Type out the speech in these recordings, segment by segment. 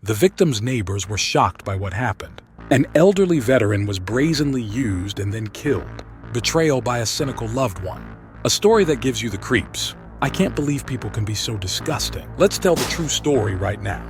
The victim's neighbors were shocked by what happened. An elderly veteran was brazenly used and then killed. Betrayal by a cynical loved one. A story that gives you the creeps. I can't believe people can be so disgusting. Let's tell the true story right now.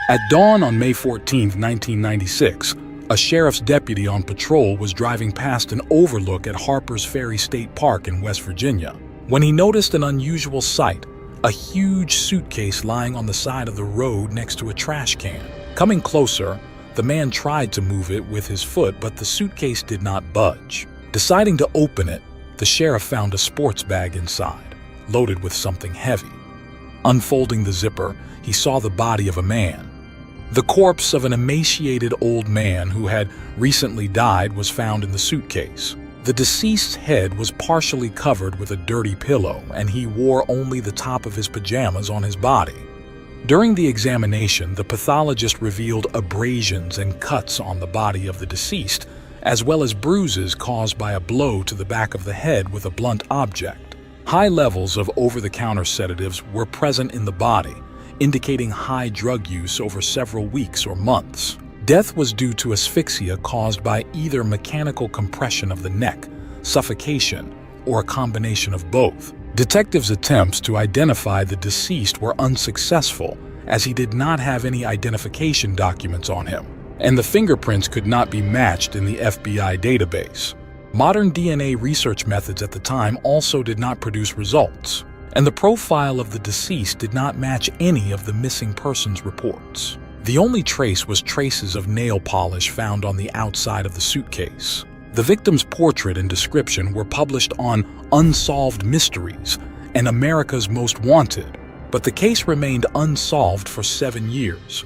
At dawn on May 14, 1996, a sheriff's deputy on patrol was driving past an overlook at Harper's Ferry State Park in West Virginia when he noticed an unusual sight, a huge suitcase lying on the side of the road next to a trash can. Coming closer, the man tried to move it with his foot, but the suitcase did not budge. Deciding to open it, the sheriff found a sports bag inside, loaded with something heavy. Unfolding the zipper, he saw the body of a man. The corpse of an emaciated old man who had recently died was found in the suitcase. The deceased's head was partially covered with a dirty pillow, and he wore only the top of his pajamas on his body. During the examination, the pathologist revealed abrasions and cuts on the body of the deceased, as well as bruises caused by a blow to the back of the head with a blunt object. High levels of over-the-counter sedatives were present in the body, indicating high drug use over several weeks or months. Death was due to asphyxia caused by either mechanical compression of the neck, suffocation, or a combination of both. Detectives' attempts to identify the deceased were unsuccessful, as he did not have any identification documents on him, and the fingerprints could not be matched in the FBI database. Modern DNA research methods at the time also did not produce results, and the profile of the deceased did not match any of the missing persons reports. The only trace was traces of nail polish found on the outside of the suitcase. The victim's portrait and description were published on Unsolved Mysteries and America's Most Wanted, but the case remained unsolved for 7 years.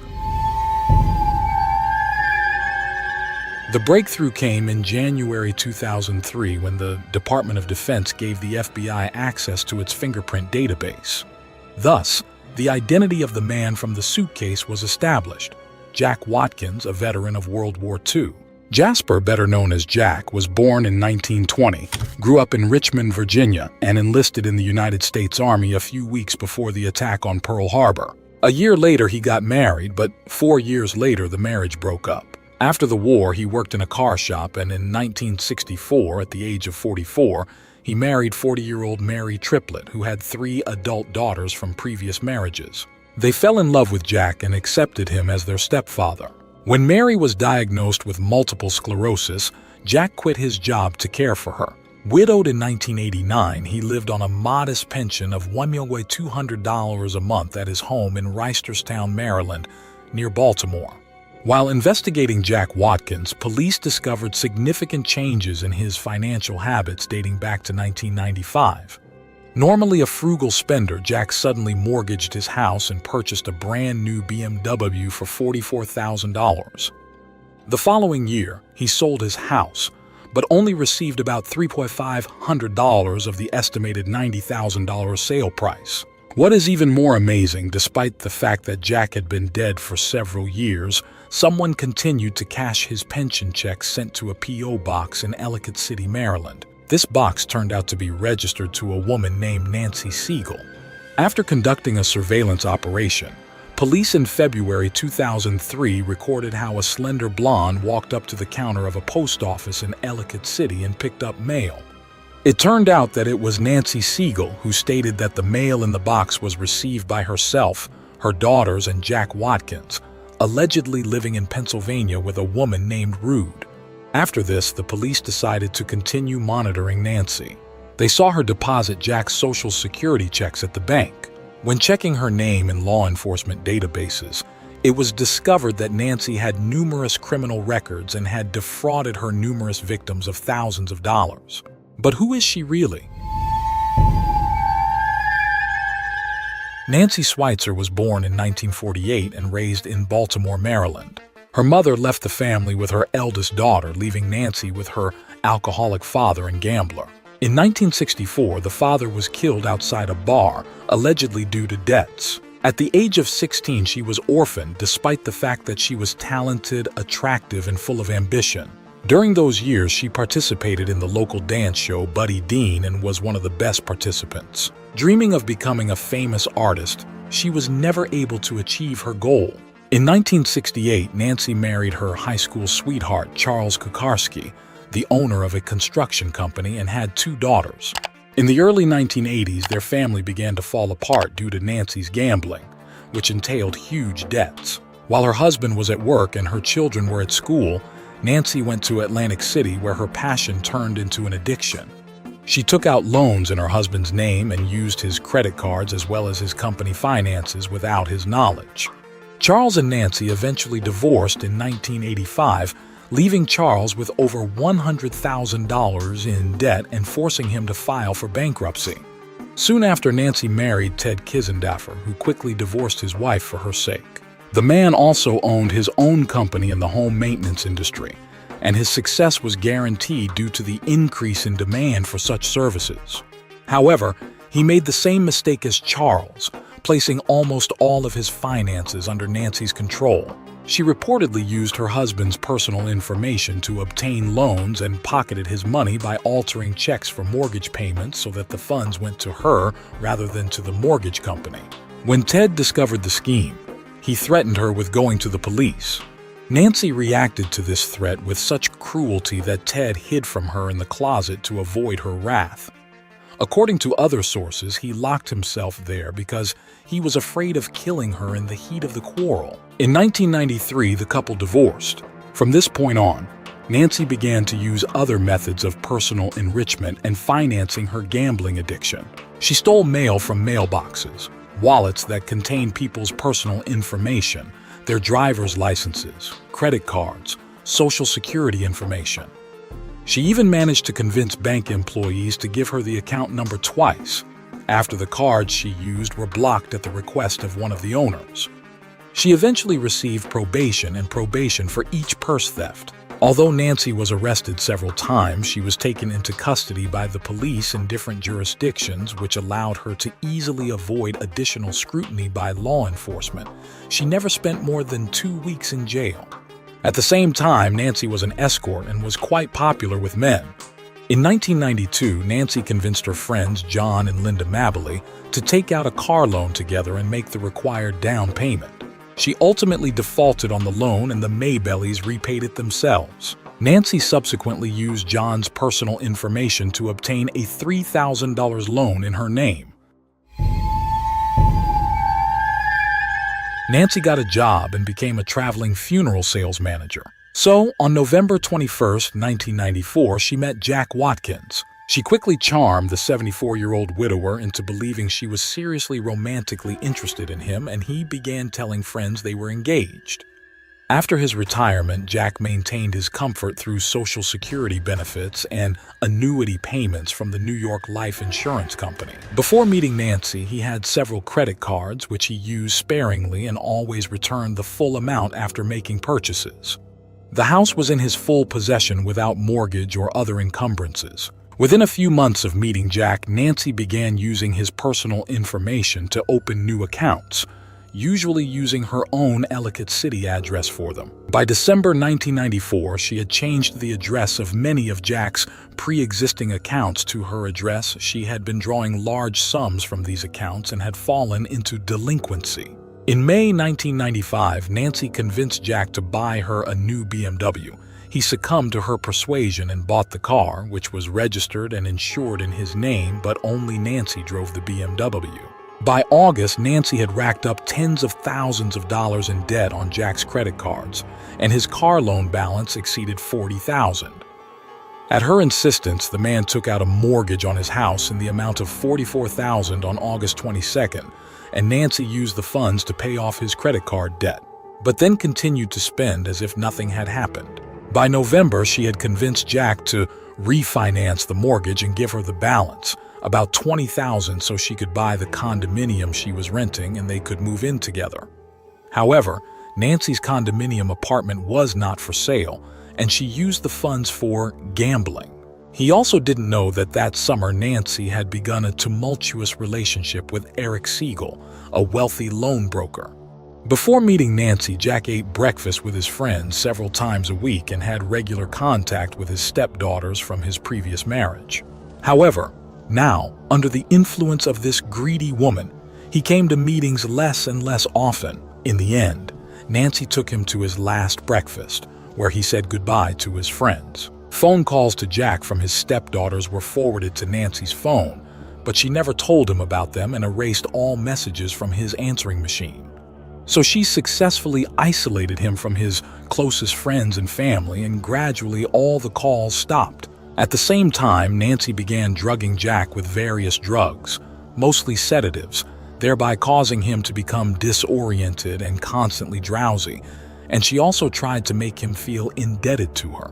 The breakthrough came in January 2003 when the Department of Defense gave the FBI access to its fingerprint database. Thus, the identity of the man from the suitcase was established. Jack Watkins, a veteran of World War II. Jasper, better known as Jack, was born in 1920, grew up in Richmond, Virginia, and enlisted in the United States Army a few weeks before the attack on Pearl Harbor. A year later, he got married, but 4 years later, the marriage broke up. After the war, he worked in a car shop, and in 1964, at the age of 44, he married 40-year-old Mary Triplett, who had 3 adult daughters from previous marriages. They fell in love with Jack and accepted him as their stepfather. When Mary was diagnosed with multiple sclerosis, Jack quit his job to care for her. Widowed in 1989, he lived on a modest pension of $1,200,000 a month at his home in Reisterstown, Maryland, near Baltimore. While investigating Jack Watkins, police discovered significant changes in his financial habits dating back to 1995. Normally a frugal spender, Jack suddenly mortgaged his house and purchased a brand new BMW for $44,000. The following year, he sold his house, but only received about $3,500 of the estimated $90,000 sale price. What is even more amazing, despite the fact that Jack had been dead for several years, someone continued to cash his pension checks sent to a P.O. box in Ellicott City, Maryland. This box turned out to be registered to a woman named Nancy Segal. After conducting a surveillance operation, police in February 2003 recorded how a slender blonde walked up to the counter of a post office in Ellicott City and picked up mail. It turned out that it was Nancy Segal who stated that the mail in the box was received by herself, her daughters, and Jack Watkins, allegedly living in Pennsylvania with a woman named Rude. After this, the police decided to continue monitoring Nancy. They saw her deposit Jack's Social Security checks at the bank. When checking her name in law enforcement databases, it was discovered that Nancy had numerous criminal records and had defrauded her numerous victims of thousands of dollars. But who is she really? Nancy Schweitzer was born in 1948 and raised in Baltimore, Maryland. Her mother left the family with her eldest daughter, leaving Nancy with her alcoholic father and gambler. In 1964, the father was killed outside a bar, allegedly due to debts. At the age of 16, she was orphaned despite the fact that she was talented, attractive, and full of ambition. During those years, she participated in the local dance show Buddy Dean and was one of the best participants. Dreaming of becoming a famous artist, she was never able to achieve her goal. In 1968, Nancy married her high school sweetheart, Charles Kukarski, the owner of a construction company, and had 2 daughters. In the early 1980s, their family began to fall apart due to Nancy's gambling, which entailed huge debts. While her husband was at work and her children were at school, Nancy went to Atlantic City, where her passion turned into an addiction. She took out loans in her husband's name and used his credit cards as well as his company finances without his knowledge. Charles and Nancy eventually divorced in 1985, leaving Charles with over $100,000 in debt and forcing him to file for bankruptcy. Soon after, Nancy married Ted Kizendaffer, who quickly divorced his wife for her sake. The man also owned his own company in the home maintenance industry, and his success was guaranteed due to the increase in demand for such services. However, he made the same mistake as Charles, placing almost all of his finances under Nancy's control. She reportedly used her husband's personal information to obtain loans and pocketed his money by altering checks for mortgage payments so that the funds went to her rather than to the mortgage company. When Ted discovered the scheme, he threatened her with going to the police. Nancy reacted to this threat with such cruelty that Ted hid from her in the closet to avoid her wrath. According to other sources, he locked himself there because he was afraid of killing her in the heat of the quarrel. In 1993, the couple divorced. From this point on, Nancy began to use other methods of personal enrichment and financing her gambling addiction. She stole mail from mailboxes, wallets that contained people's personal information, their driver's licenses, credit cards, social security information. She even managed to convince bank employees to give her the account number twice, after the cards she used were blocked at the request of one of the owners. She eventually received probation for each purse theft. Although Nancy was arrested several times, she was taken into custody by the police in different jurisdictions, which allowed her to easily avoid additional scrutiny by law enforcement. She never spent more than 2 weeks in jail. At the same time, Nancy was an escort and was quite popular with men. In 1992, Nancy convinced her friends John and Linda Mabily to take out a car loan together and make the required down payment. She ultimately defaulted on the loan and the Maybellys repaid it themselves. Nancy subsequently used John's personal information to obtain a $3,000 loan in her name. Nancy got a job and became a traveling funeral sales manager. So, on November 21, 1994, she met Jack Watkins. She quickly charmed the 74-year-old widower into believing she was seriously romantically interested in him, and he began telling friends they were engaged. After his retirement, Jack maintained his comfort through Social Security benefits and annuity payments from the New York Life Insurance Company. Before meeting Nancy, he had several credit cards which he used sparingly and always returned the full amount after making purchases. The house was in his full possession without mortgage or other encumbrances. Within a few months of meeting Jack, Nancy began using his personal information to open new accounts, usually using her own Ellicott City address for them. By December 1994, she had changed the address of many of Jack's pre-existing accounts to her address. She had been drawing large sums from these accounts and had fallen into delinquency. In May 1995, Nancy convinced Jack to buy her a new BMW. He succumbed to her persuasion and bought the car, which was registered and insured in his name, but only Nancy drove the BMW. By August, Nancy had racked up tens of thousands of dollars in debt on Jack's credit cards, and his car loan balance exceeded $40,000. At her insistence, the man took out a mortgage on his house in the amount of $44,000 on August 22nd, and Nancy used the funds to pay off his credit card debt, but then continued to spend as if nothing had happened. By November, she had convinced Jack to refinance the mortgage and give her the balance, about $20,000, so she could buy the condominium she was renting and they could move in together. However, Nancy's condominium apartment was not for sale, and she used the funds for gambling. He also didn't know that summer Nancy had begun a tumultuous relationship with Eric Segal, a wealthy loan broker. Before meeting Nancy, Jack ate breakfast with his friends several times a week and had regular contact with his stepdaughters from his previous marriage. However, now, under the influence of this greedy woman, he came to meetings less and less often. In the end, Nancy took him to his last breakfast, where he said goodbye to his friends. Phone calls to Jack from his stepdaughters were forwarded to Nancy's phone, but she never told him about them and erased all messages from his answering machine. So she successfully isolated him from his closest friends and family, and gradually all the calls stopped. At the same time, Nancy began drugging Jack with various drugs, mostly sedatives, thereby causing him to become disoriented and constantly drowsy, and she also tried to make him feel indebted to her.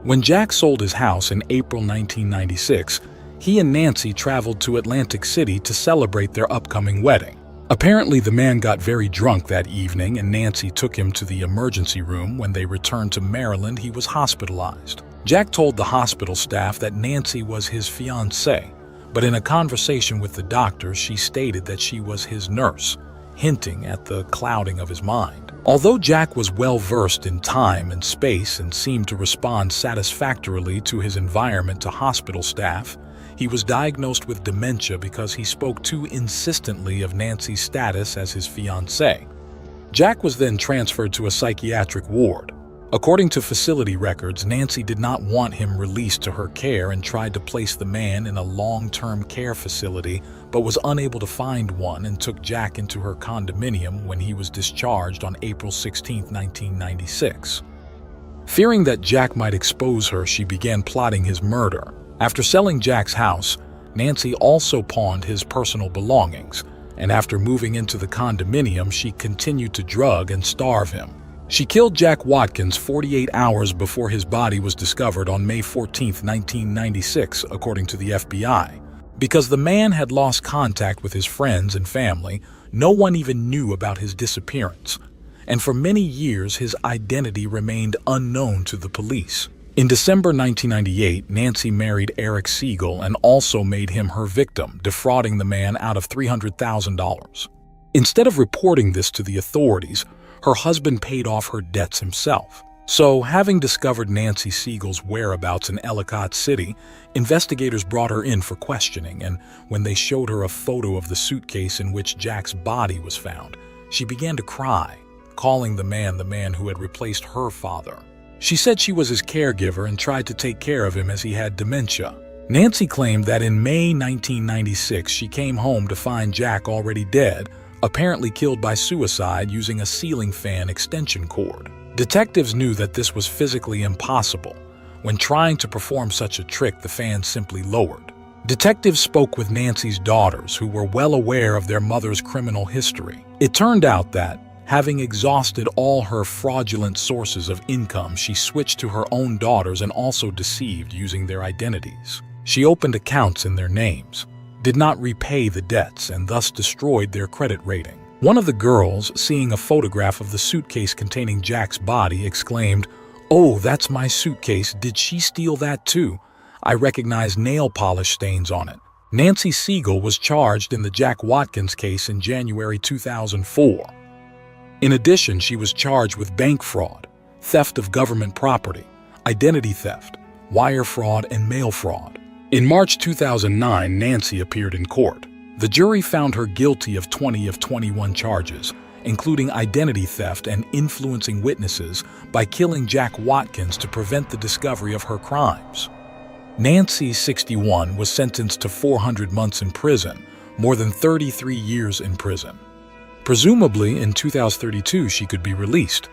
When Jack sold his house in April 1996, he and Nancy traveled to Atlantic City to celebrate their upcoming wedding. Apparently, the man got very drunk that evening and Nancy took him to the emergency room. When they returned to Maryland, he was hospitalized. Jack told the hospital staff that Nancy was his fiancée, but in a conversation with the doctor, she stated that she was his nurse, hinting at the clouding of his mind. Although Jack was well-versed in time and space and seemed to respond satisfactorily to his environment to hospital staff, he was diagnosed with dementia because he spoke too insistently of Nancy's status as his fiancée. Jack was then transferred to a psychiatric ward. According to facility records, Nancy did not want him released to her care and tried to place the man in a long-term care facility, but was unable to find one and took Jack into her condominium when he was discharged on April 16, 1996. Fearing that Jack might expose her, she began plotting his murder. After selling Jack's house, Nancy also pawned his personal belongings, and after moving into the condominium, she continued to drug and starve him. She killed Jack Watkins 48 hours before his body was discovered on May 14, 1996, according to the FBI. Because the man had lost contact with his friends and family, no one even knew about his disappearance, and for many years his identity remained unknown to the police. In December 1998, Nancy married Eric Segal and also made him her victim, defrauding the man out of $300,000. Instead of reporting this to the authorities, her husband paid off her debts himself. So, having discovered Nancy Segal's whereabouts in Ellicott City, investigators brought her in for questioning, and when they showed her a photo of the suitcase in which Jack's body was found, she began to cry, calling the man who had replaced her father. She said she was his caregiver and tried to take care of him as he had dementia. Nancy claimed that in May 1996 she came home to find Jack already dead, apparently killed by suicide using a ceiling fan extension cord. Detectives knew that this was physically impossible. When trying to perform such a trick, the fan simply lowered. Detectives spoke with Nancy's daughters, who were well aware of their mother's criminal history. It turned out that, having exhausted all her fraudulent sources of income, she switched to her own daughters and also deceived using their identities. She opened accounts in their names, did not repay the debts, and thus destroyed their credit rating. One of the girls, seeing a photograph of the suitcase containing Jack's body, exclaimed, "Oh, that's my suitcase. Did she steal that too? I recognize nail polish stains on it." Nancy Segal was charged in the Jack Watkins case in January 2004. In addition, she was charged with bank fraud, theft of government property, identity theft, wire fraud, and mail fraud. In March 2009, Nancy appeared in court. The jury found her guilty of 20 of 21 charges, including identity theft and influencing witnesses by killing Jack Watkins to prevent the discovery of her crimes. Nancy, 61, was sentenced to 400 months in prison, more than 33 years in prison. Presumably, in 2032, she could be released.